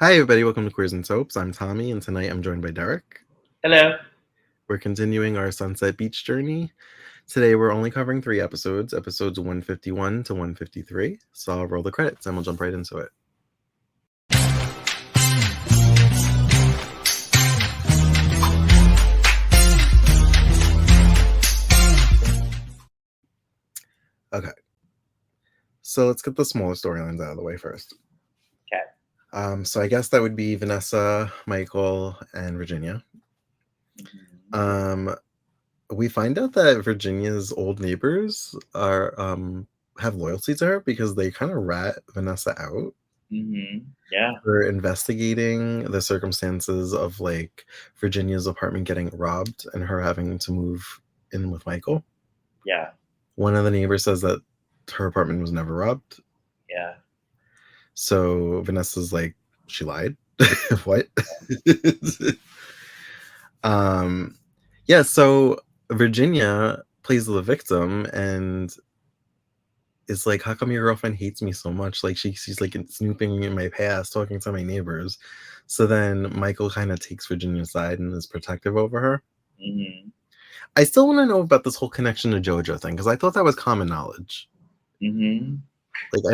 Hi, everybody. Welcome to Queers and Soaps. I'm Tommy, and tonight I'm joined by Derek. Hello. We're continuing our Sunset Beach journey. Today we're only covering 3 episodes, episodes 151 to 153. So I'll roll the credits and we'll jump right into it. Okay. So let's get the smaller storylines out of the way first. Okay. So I guess that would be Vanessa, Michael, and Virginia. We find out that Virginia's old neighbors are have loyalty to her because they kind of rat Vanessa out Yeah. for investigating the circumstances of like Virginia's apartment getting robbed and her having to move in with Michael. Yeah. One of the neighbors says that her apartment was never robbed. Yeah. So Vanessa's like, she lied. What? Yeah, so Virginia plays the victim and is like, how come your girlfriend hates me so much? Like she's like snooping in my past, talking to my neighbors. So then Michael kind of takes Virginia's side and is protective over her. I still want to know about this whole connection to JoJo thing because I thought that was common knowledge. Like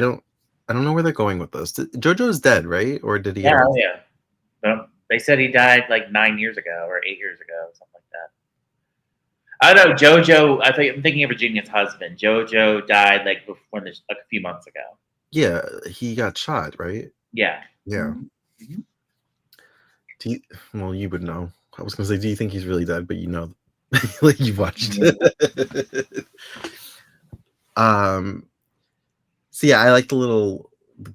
I don't know where they're going with this. JoJo's dead, right? Or did he? Yeah. Yeah. Well, they said he died like 9 years ago or 8 years ago, something like that. I don't know. JoJo. I'm thinking of Virginia's husband. JoJo died like before this, like a few months ago. Yeah, he got shot, right? Yeah. Yeah. Well, you would know. I was gonna say, do you think he's really dead? But you know, like you've watched it. So yeah, I like the little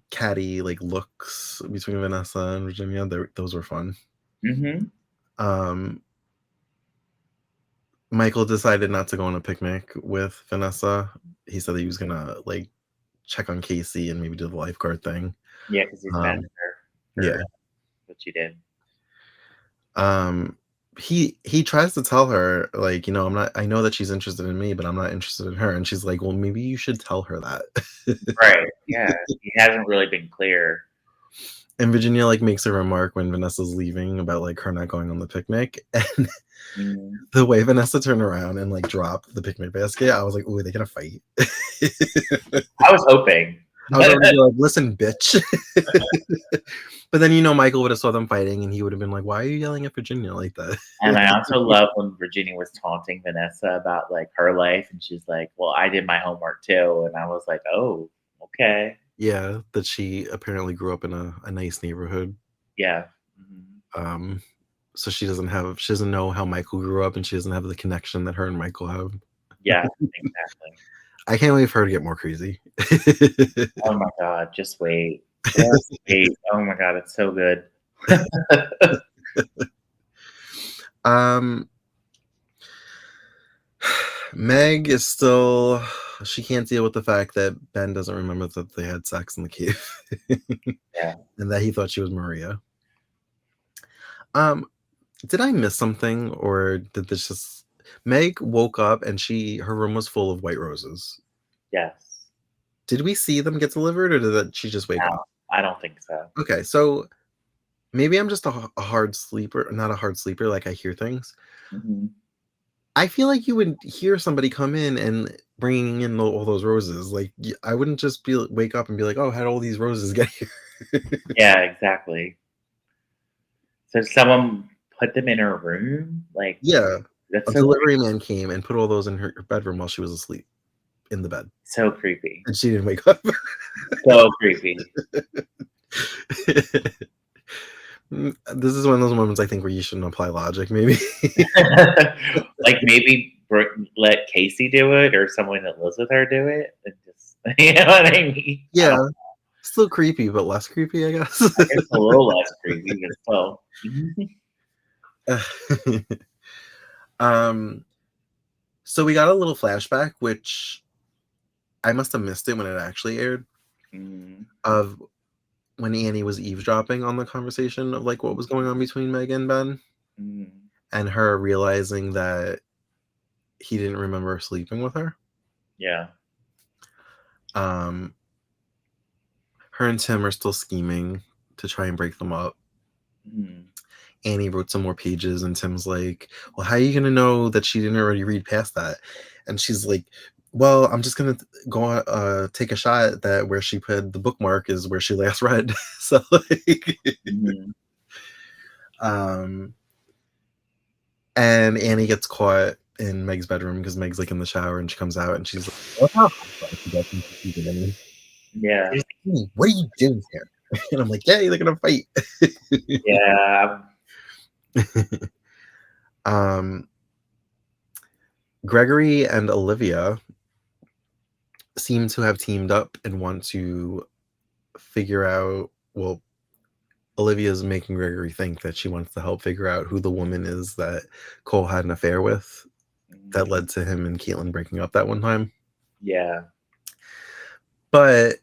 catty like looks between Vanessa and Virginia. Those were fun. Michael decided not to go on a picnic with Vanessa. He said he was gonna like check on Casey and maybe do the lifeguard thing. Yeah, because he's mad at her. Yeah. What she did. He tries to tell her like, you know, I know that she's interested in me, but I'm not interested in her. And she's like, well, maybe you should tell her that. Right. Yeah. He hasn't really been clear. And Virginia like makes a remark when Vanessa's leaving about like her not going on the picnic. And the way Vanessa turned around and like dropped the picnic basket, I was like, ooh, are they gonna fight? I was hoping. I was already like, listen, bitch. But then, you know, Michael would have saw them fighting and he would have been like, why are you yelling at Virginia like that? And I also love when Virginia was taunting Vanessa about like her life. And she's like, well, I did my homework too. And I was like, oh, okay. Yeah, that she apparently grew up in a nice neighborhood. Yeah. So she doesn't know how Michael grew up and she doesn't have the connection that her and Michael have. Yeah, exactly. I can't wait for her to get more crazy. Oh my God, just wait. Just wait. Oh my God, it's so good. Meg is still, she can't deal with the fact that Ben doesn't remember that they had sex in the cave. Yeah. And that he thought she was Maria. Did I miss something or did this just Meg woke up and her room was full of white roses? Yes. Did we see them get delivered or did she just wake up? I don't think so. Okay, so maybe I'm just a hard sleeper, not a hard sleeper, like I hear things. I feel like you would hear somebody come in and bringing in all those roses. Like I wouldn't just wake up and be like, "Oh, how did all these roses get here?" Yeah, exactly. So someone put them in her room, like Yeah, that's a so delivery man came and put all those in her bedroom while she was asleep in the bed. So creepy. And she didn't wake up. So creepy. This is one of those moments I think where you shouldn't apply logic, maybe. Like maybe let Casey do it or someone that lives with her do it. And just, you know what I mean? Yeah. Still creepy, but less creepy, I guess. It's a little less creepy, but still. So we got a little flashback, which I must have missed it when it actually aired, of when Annie was eavesdropping on the conversation of like what was going on between Meg and Ben, and her realizing that he didn't remember sleeping with her. Yeah. Her and Tim are still scheming to try and break them up. Mhm. Annie wrote some more pages, and Tim's like, well, how are you going to know that she didn't already read past that? And she's like, well, I'm just going to go take a shot that where she put the bookmark is where she last read. So, like, Mhm. and Annie gets caught in Meg's bedroom because Meg's like in the shower, and she comes out and she's like, "What's up?" She doesn't see Annie. Yeah. She's like, "Annie, what are you doing here?" And I'm like, "Yay, they're gonna fight." Yeah. um, Gregory and Olivia seem to have teamed up and want to figure out. Well, Olivia's making Gregory think that she wants to help figure out who the woman is that Cole had an affair with, that led to him and Caitlin breaking up that one time. Yeah. But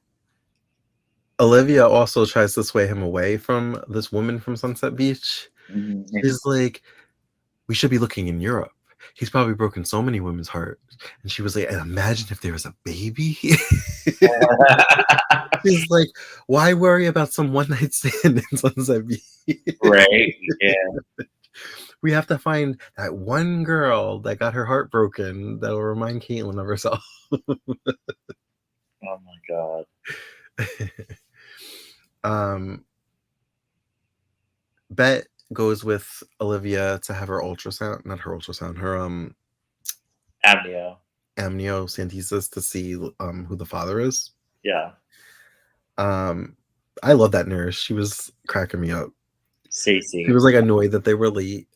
Olivia also tries to sway him away from this woman from Sunset Beach. Mhm. She's like, we should be looking in Europe. He's probably broken so many women's hearts. And she was like, and imagine if there was a baby. She's like, why worry about some one night stand in Sunset Beach? Right. Yeah. We have to find that one girl that got her heart broken that will remind Caitlin of herself. Oh my god. Bet goes with Olivia to have her ultrasound, not her ultrasound, her Amnio. amniocentesis to see who the father is. Yeah. I love that nurse. She was cracking me up. Cece. She was like annoyed that they were late.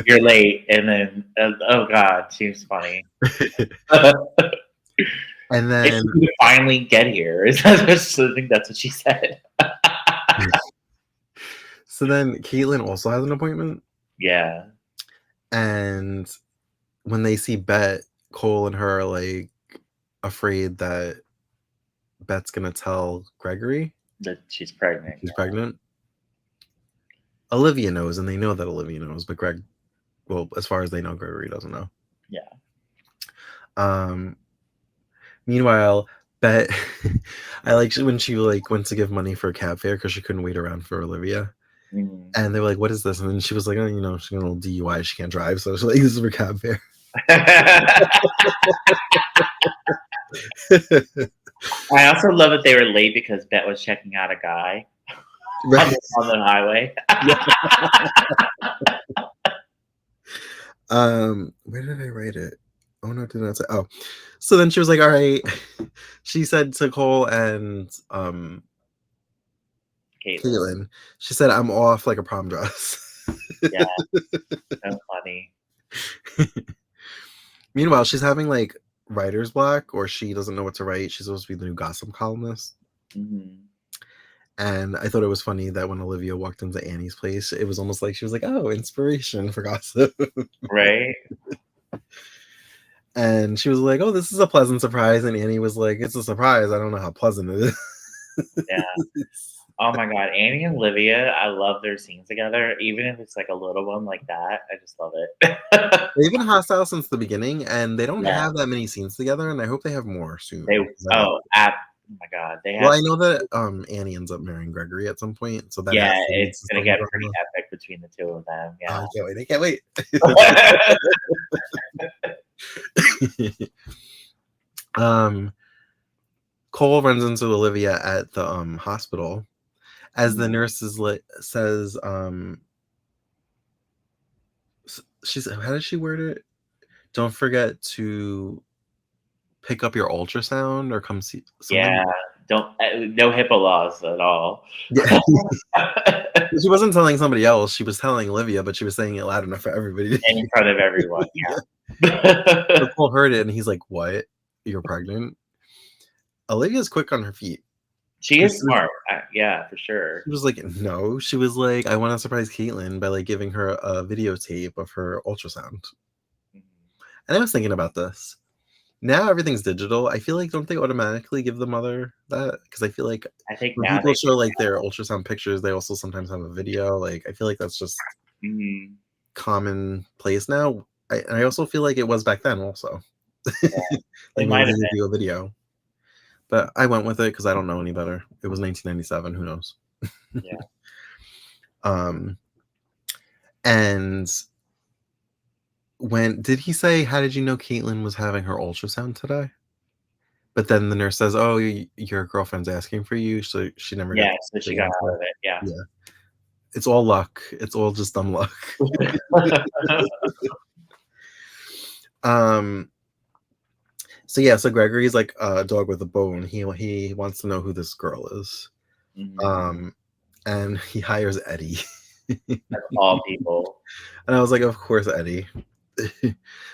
You're late, and then oh god, seems funny. And If then you could finally get here, I think that's what she said. so then Caitlin also has an appointment. Yeah. And when they see Bet, Cole and her are like afraid that Bet's gonna tell Gregory That she's pregnant. she's pregnant. Olivia knows, and they know that Olivia knows, but well, as far as they know, Gregory doesn't know. Yeah. Meanwhile, Bet, I like when she like went to give money for a cab fare because she couldn't wait around for Olivia. Mm. And they were like, what is this? And then she was like, oh, she's got a little DUI. She can't drive. So she's like, this is for cab fare. I also love that they were late because Bet was checking out a guy Right. on the highway. Where did I write it? Oh, no, did not say. Oh, so then she was like, all right. She said to Cole and Caitlin, she said, I'm off like a prom dress. Yeah. So funny. Meanwhile, she's having like writer's block, or she doesn't know what to write. She's supposed to be the new gossip columnist. Mm-hmm. And I thought it was funny that when Olivia walked into Annie's place, it was almost like she was like, oh, inspiration for gossip. Right? And she was like, oh, this is a pleasant surprise. And Annie was like, it's a surprise. I don't know how pleasant it is. Yeah. Oh my god, Annie and Olivia, I love their scenes together. Even if it's like a little one like that, I just love it. They've been hostile since the beginning, and they don't Yeah. have that many scenes together, and I hope they have more soon. Oh my god, they have. Well, I know that Annie ends up marrying Gregory at some point, so that it's gonna get pretty epic between the two of them. Yeah. I can't wait. Cole runs into Olivia at the hospital as the nurse says, she's, how did she word it? Don't forget to pick up your ultrasound or come see. Yeah, don't no HIPAA laws at all. Yeah. She wasn't telling somebody else. She was telling Olivia, but she was saying it loud enough for everybody. In front of everyone. Yeah. So Cole heard it and he's like, "What? You're pregnant?" Olivia's quick on her feet. She is smart. Yeah, for sure. She was like, "No." She was like, "I want to surprise Caitlin by like giving her a videotape of her ultrasound." Mm-hmm. And I was thinking about this. Now everything's digital. I feel like don't they automatically give the mother that? Because I feel like when people show like their ultrasound pictures, they also sometimes have a video. Like I feel like that's just commonplace now. I also feel like it was back then also. Yeah, like maybe they do a video. But I went with it because I don't know any better. It was 1997. Who knows? Yeah. And when did he say, "How did you know Caitlyn was having her ultrasound today?" But then the nurse says, "Oh, your girlfriend's asking for you, so she never Yeah. gets So she the got answer." out of it. Yeah. Yeah, it's all luck. It's all just dumb luck. um. So yeah, so Gregory's like a dog with a bone. He wants to know who this girl is. Mhm. Um, and he hires Eddie. Of all people. And I was like, of course, Eddie,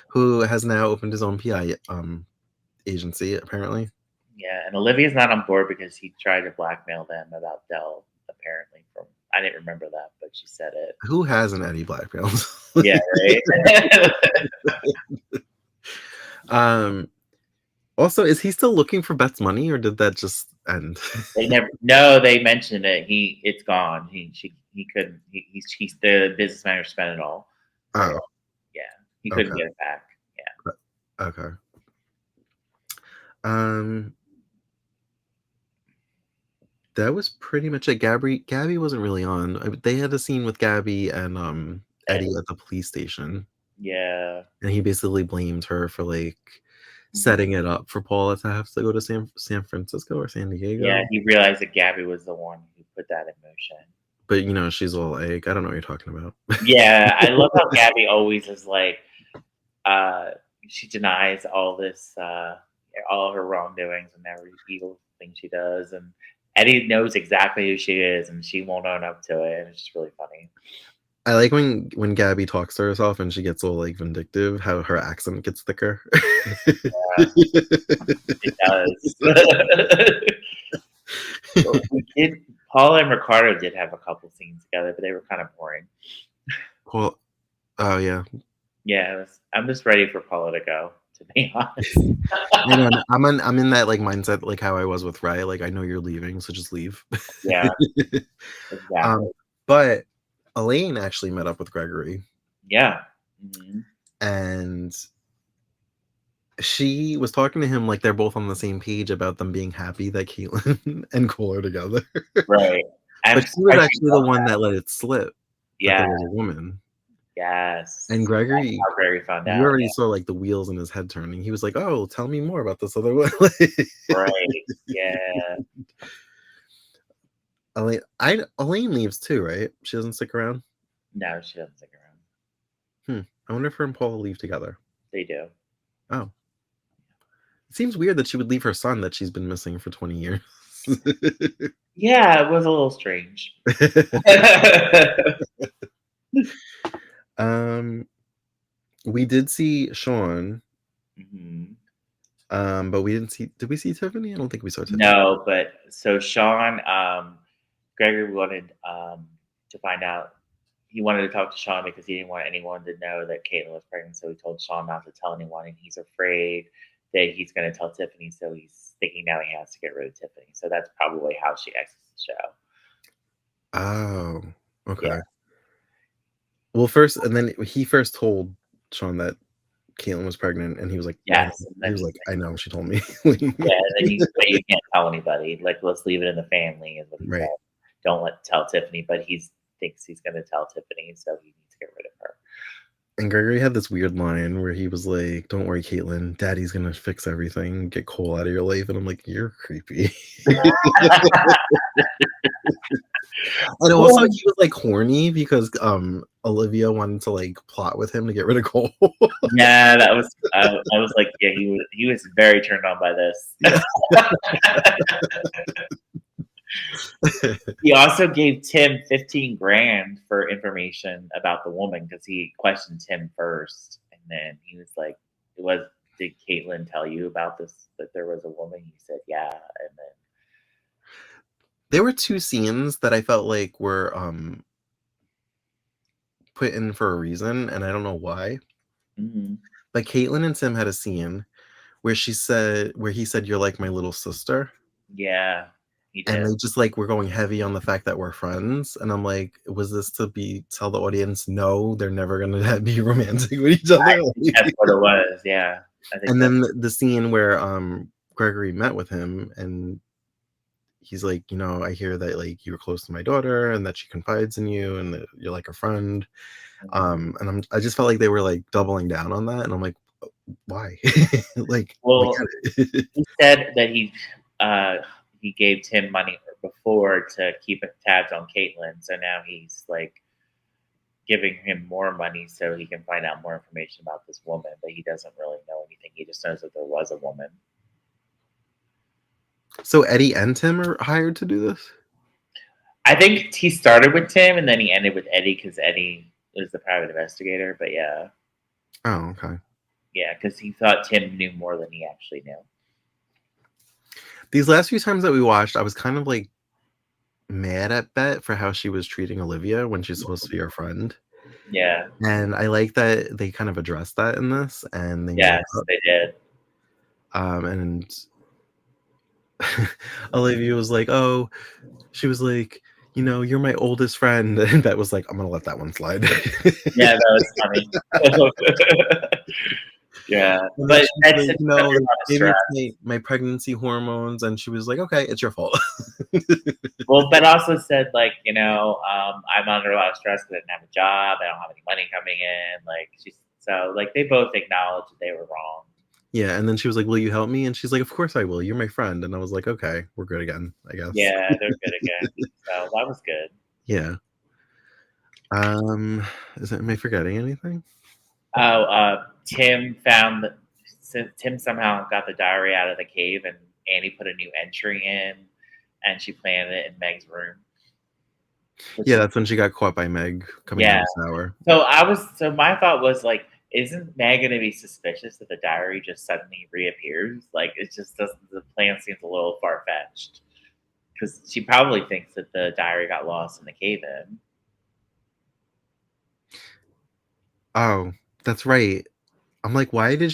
who has now opened his own PI agency, apparently. Yeah, and Olivia's not on board because he tried to blackmail them about Dell. Apparently, from I didn't remember that, but she said it. Who has an Eddie blackmailed? Yeah, right. um. Also, is he still looking for Beth's money, or did that just end? They never. No, they mentioned it. It's gone. He couldn't. He's the business manager spent it all. So Oh, yeah, he couldn't okay, get it back. Yeah. okay. Um, that was pretty much it. Gabby wasn't really on. They had a scene with Gabby and Eddie Eddie. at the police station, Yeah. and he basically blamed her for like Mhm. setting it up for Paula to have to go to San Francisco or San Yeah, Diego. he realized that Gabby was the one who put that in motion. But she's all like, I don't know what you're talking about. Yeah, I love how Gabby always is like, uh, she denies all her wrongdoings and every evil thing she does, and Eddie knows exactly who she is, and she won't own up to it, and it's just really funny. I like when Gabby talks to herself and she gets all like vindictive, how her accent gets thicker. Yeah, it does. We did. Paula and Ricardo did have a couple scenes together, but they were kind of boring. Well, oh yeah. Yeah, I'm just ready for Paula to go. To be honest. I know. I'm in that like mindset, like how I was with Ray. Like I know you're leaving, so just leave. Yeah, exactly. um, but Elaine actually met up with Gregory, Yeah. Mhm. and she was talking to him like they're both on the same page about them being happy that Caitlyn and Cole are together. Right. I'm But she was surprised you actually the know one that. that let it slip that Yeah. there was a woman. And Yes. That's Gregory, how Gregory found you out. already saw like the wheels in his head turning. He was like, "Oh, tell me more about this other one." Right. Yeah. Elaine leaves too, right? She doesn't stick around. No, she doesn't stick around. I wonder if her and Paula leave together. They do. Oh, it seems weird that she would leave her son that she's been missing for 20 years. Yeah, it was a little strange. um, we did see Sean, Mhm. but we didn't see. Did we see Tiffany? I don't think we saw Tiffany. No, but so Sean, Gregory wanted to find out. He wanted to talk to Sean because he didn't want anyone to know that Caitlyn was pregnant. So he told Sean not to tell anyone, and he's afraid that he's going to tell Tiffany. So he's thinking now he has to get rid of Tiffany. So that's probably how she exits the show. Oh, Yeah. okay. Well, first, and then he first told Sean that Caitlyn was pregnant, and he was like, Yes. And he then was he's like, I like, know, she told me. yeah. And then he's like, you can't tell anybody. Like, let's leave it in the family, is what he Right. said. Don't tell Tiffany. But he thinks he's going to tell Tiffany, so he needs to get rid of her. And Gregory had this weird line where he was like, "Don't worry, Caitlyn. Daddy's gonna fix everything, get Cole out of your life." And I'm like, "You're creepy." And also, he was like horny because Olivia wanted to like plot with him to get rid of Cole. Yeah, that was. I was like, yeah, he was very turned on by this. Yeah. He also gave Tim 15 grand for information about the woman because he questioned Tim first, and then he was like, "It was did Caitlyn tell you about this? That there was a woman?" He said, "Yeah," and then There were two scenes that I felt like were put in for a reason, and I don't know why. mhm. But Caitlyn and Tim had a scene where he said, "You're like my little sister." Yeah, he And did. they just like were going heavy on the fact that we're friends, and I'm like, was this to tell the audience no, they're never gonna be romantic with each other? That's what it was. Yeah, I think And that's then the scene where Gregory met with him and he's like, you know, I hear that like you're close to my daughter and that she confides in you and that you're like a friend. Mhm. And I just felt like they were like doubling down on that, and I'm like, why? Like, we Well, get it. he said that he gave Tim money before to keep tabs on Caitlyn, so now he's like giving him more money so he can find out more information about this woman, but he doesn't really know anything. He just knows that there was a woman. So Eddie and Tim are hired to do this? I think he started with Tim and then he ended with Eddie because Eddie was the private investigator. But yeah, Oh, okay. yeah, because he thought Tim knew more than he actually knew. These last few times that we watched, I was kind of like mad at Bet for how she was treating Olivia when she's supposed to be her friend. Yeah, And I like that they kind of addressed that in this and they made yes, it up. they did. And Olivia was like, "Oh," she was like, "You know, you're my oldest friend," and Bet was like, "I'm gonna let that one slide." Yeah, that was funny. Yeah, And then but she's that's like, just "You under know, a like, lot of maybe stress. it's my pregnancy hormones," and she was like, "Okay, it's your fault." Well, Ben also said like, I'm under a lot of stress because I didn't have a job. I don't have any money coming in. Like she's so like they both acknowledged that they were wrong. Yeah, and then she was like, "Will you help me?" And she's like, "Of course I will. You're my friend." And I was like, "Okay, we're good again, I guess." Yeah, they're good again. So that was good. Yeah. Um, am I forgetting anything? Oh, Tim found that Tim somehow got the diary out of the cave, and Annie put a new entry in, and she planted it in Meg's room. Which Yeah, is that's when she got caught by Meg coming out yeah. of the shower. So my thought was like, isn't Meg gonna be suspicious that the diary just suddenly reappears? Like it just doesn't. The plan seems a little far fetched because she probably thinks that the diary got lost in the cave in. Oh, that's right. I'm like, why would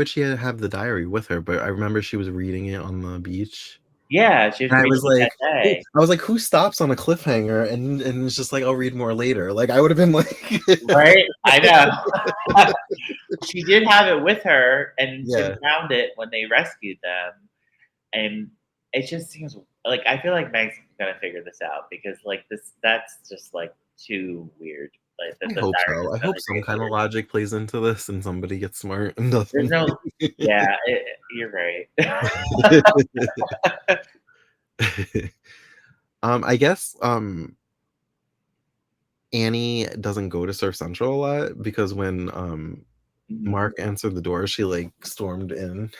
she have the diary with her? But I remember she was reading it on the beach. Yeah, she was And reading it that day. I was like, who stops on a cliffhanger and it's just like, I'll read more later. Like I would have been like Right? I know. She did have it with her, and Tim Yeah. found it when they rescued them. And it just seems like I feel like Meg's gonna figure this out because like that's just like too weird. Like that I the hope diary so. just I hope suddenly some kind of reappeared. logic plays into this and somebody gets smart and There's doesn't. no, yeah, you're right. I guess Annie doesn't go to Surf Central a lot because when Mhm. Mark answered the door, she like stormed in.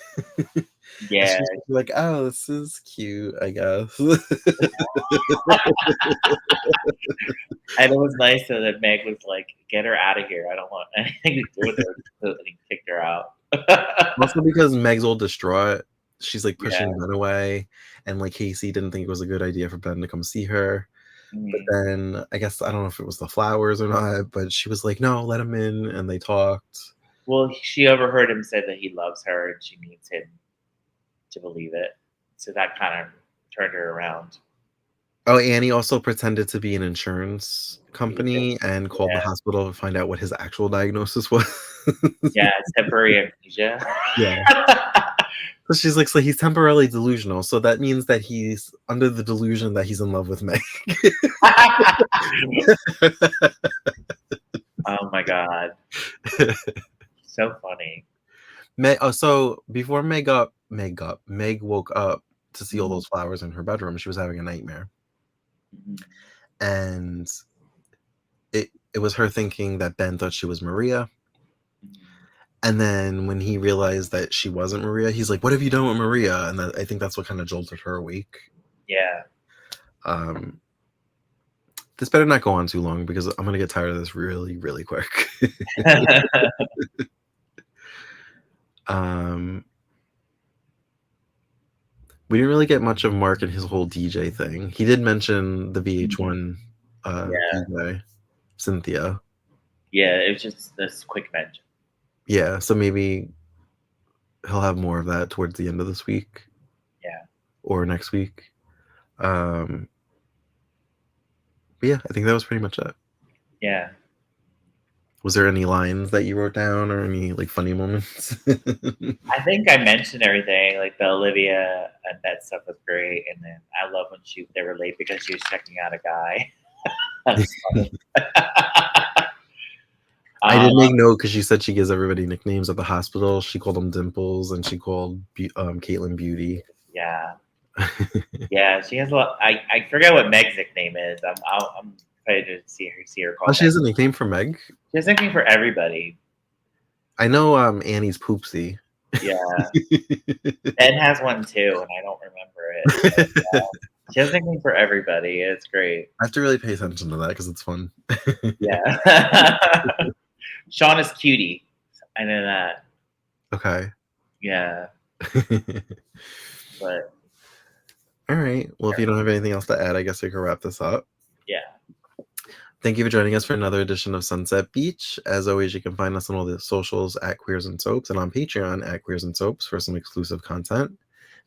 And Yeah, she's like, "Oh, this is cute, I guess." and it was nice that Meg was like, "Get her out of here. I don't want anything to do with her." So he kicked her out. Also because Meg's all distraught, she's like Yeah. pushing Ben away, and like Casey didn't think it was a good idea for Ben to come see her. But Mhm. then I guess I don't know if it was the flowers or not, but she was like, "No, let him in," and they talked. Well, she overheard him say that he loves her and she needs him to believe it. So that kind of turned her around. Oh, Annie also pretended to be an insurance Yeah, company and called the hospital to find out what his actual diagnosis was. yeah, temporary amnesia. Yeah. So she's like, "So he's temporarily delusional, so that means that he's under the delusion that he's in love with Meg." Oh my god, so funny. So before Meg woke up to see all Mhm, those flowers in her bedroom, she was having a nightmare. mhm, And it was her thinking that Ben thought she was Maria. mhm. And then when he realized that she wasn't Maria, he's like, "What have you done with Maria?" And I think that's what kind of jolted her awake. Yeah. Um, this better not go on too long because I'm gonna get tired of this really, really quick. um, we didn't really get much of Mark and his whole DJ thing. He did mention the VH1 Yeah, DJ, Cynthia. yeah, it was just this quick mention. Yeah, so maybe he'll have more of that towards the end of this week Yeah, or next week. Um, but yeah, I think that was pretty much it. yeah. Was there any lines that you wrote down or any like funny moments? I think I mentioned everything, like the Olivia and that stuff was great, and then I love when they were late because she was checking out a guy. That's funny. I did make note because she said she gives everybody nicknames at the hospital. She called them Dimples, and she called Caitlin Beauty. Yeah, yeah, she has a lot. I forget what Meg's nickname is. I'm excited to see her call. Oh, she has a nickname for Meg. She has a nickname for everybody. I know Annie's Poopsie. Yeah, Ben has one too, and I don't remember it. But, she has a nickname for everybody. It's great. I have to really pay attention to that because it's fun. Yeah. Sean is cutie. I know that. Okay. Yeah. But all right. Well, if you don't have anything else to add, I guess we can wrap this up. yeah. Thank you for joining us for another edition of Sunset Beach. As always, you can find us on all the socials at Queers and Soaps and on Patreon at Queers and Soaps for some exclusive content.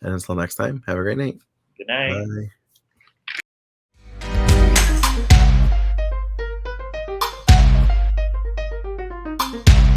And until next time, have a great night. Good night. Bye.